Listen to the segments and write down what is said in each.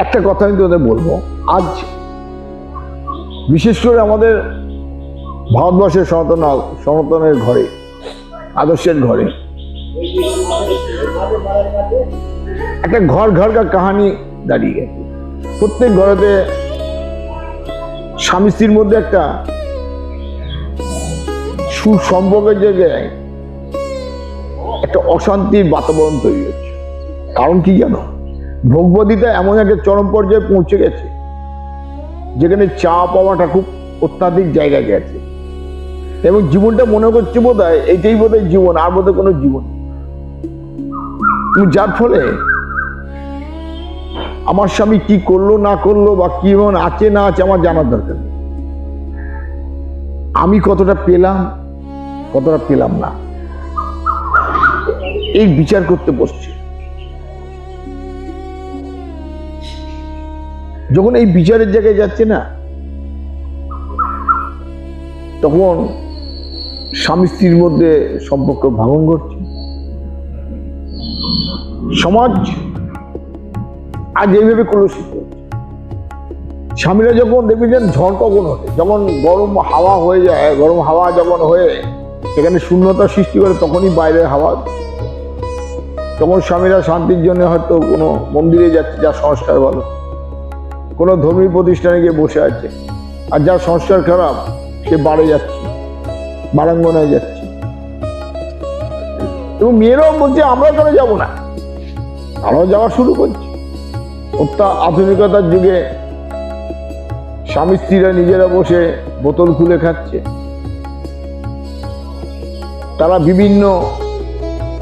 একটা কথা আমি তোদের বলবো, আজ বিশেষ করে আমাদের ভারতবর্ষের সনাতনের ঘরে, আদর্শের ঘরে একটা ঘর ঘরকার কাহানি দাঁড়িয়ে গেছে। প্রত্যেক ঘরেতে স্বামী স্ত্রীর মধ্যে একটা সুসম্পর্কের জায়গায় একটা অশান্তির বাতাবরণ তৈরি হচ্ছে। কারণ কি জানো? ভোগবদিতা এমন একটা চরম পর্যায়ে পৌঁছে গেছে যেখানে চা পাওয়াটা খুব অত্যাধিক জায়গায় গেছে, এবং জীবনটা মনে করছে বোধ হয় এইটাই বোধ হয় জীবন, আর বোধ হয় কোনো জীবন। যার ফলে আমার স্বামী কি করলো না করলো বা কি আছে না আছে আমার জানার দরকার নেই। আমি কতটা পেলাম কতটা পেলাম না, এই বিচার করতে বসছি। যখন এই বিচারের জায়গায় যাচ্ছে না, তখন স্বামী স্ত্রীর মধ্যে সম্পর্ক ভাঙন ঘটছে। সমাজ আজ এইভাবে কলুষিত হচ্ছে। স্বামীরা যখন দেখবেন ঝড় কখন ওঠে, যখন গরম হাওয়া হয়ে যায়, গরম হাওয়া যখন হয়ে সেখানে শূন্যতা সৃষ্টি করে, তখনই বাইরের হাওয়া, তখন স্বামীরা শান্তির জন্য হয়তো কোনো মন্দিরে যাচ্ছে, যা সংস্কার ভালো, কোনো ধর্মীয় প্রতিষ্ঠানে গিয়ে বসে আছে, আর যার সংস্কার খারাপ সে বাড়ে যাচ্ছে, বারাঙ্গনায় যাচ্ছে। এবং মেয়েরাও বলছে আমরা কেন যাবো না, তারাও যাওয়া শুরু করছে। আধুনিকতার যুগে স্বামী স্ত্রীরা নিজেরা বসে বোতল খুলে খাচ্ছে, তারা বিভিন্ন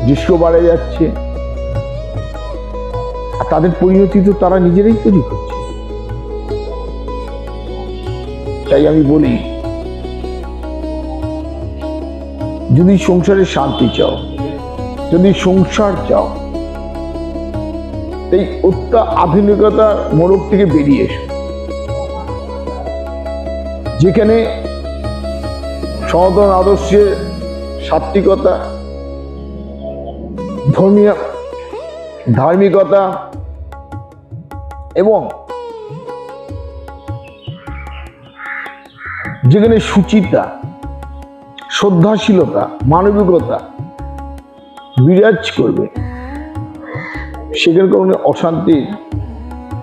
দৃশ্য বাড়ে যাচ্ছে, আর তাদের পরিণতি তো তারা নিজেরাই তৈরি করছে। তাই আমি বলি, যদি সংসারে শান্তি চাও, যদি সংসার চাও, এই আধুনিকতার মোড়ক থেকে বেরিয়ে এসো, যেখানে সনাতন আদর্শের সাত্বিকতা, ধার্মিকতা এবং যেখানে সুচিতা, শ্রদ্ধাশীলতা, মানবিকতা বিরাজ করবে, সেখানে কোনো অশান্তির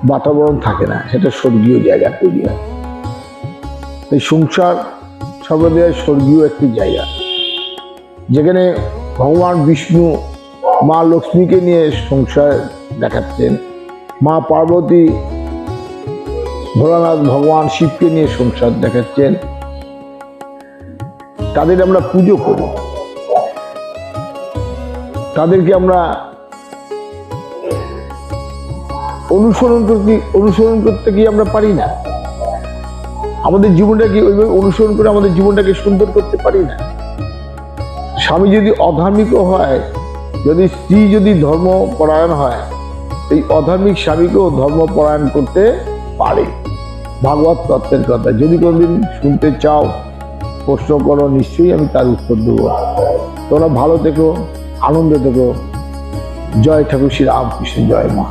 বাতাবরণ থাকে না, সেটা স্বর্গীয় জায়গা তৈরি হয়। এই সংসার সর্বদাই স্বর্গীয় একটি জায়গা, যেখানে ভগবান বিষ্ণু মা লক্ষ্মীকে নিয়ে সংসার দেখাচ্ছেন, মা পার্বতী ভোলানাথ ভগবান শিবকে নিয়ে সংসার দেখাচ্ছেন। তাদের আমরা পুজো করি, তাদেরকে আমরা অনুসরণ করতে গিয়ে আমরা পারি না, আমাদের জীবনটাকে ওইভাবে অনুসরণ করে আমাদের জীবনটাকে সুন্দর করতে পারি না। স্বামী যদি অধার্মিক হয়, যদি স্ত্রী যদি ধর্মপরায়ণ হয়, এই অধার্মিক স্বামীকেও ধর্মপরায়ণ করতে পারে। ভাগবত তত্ত্বের কথা যদি কোনোদিন শুনতে চাও, প্রশ্ন করো, নিশ্চয়ই আমি তার উত্তর দেবো। তোমরা ভালো থেকো, আনন্দে থেকো। জয় ঠাকুর শ্রী রামকৃষ্ণ, জয় মা।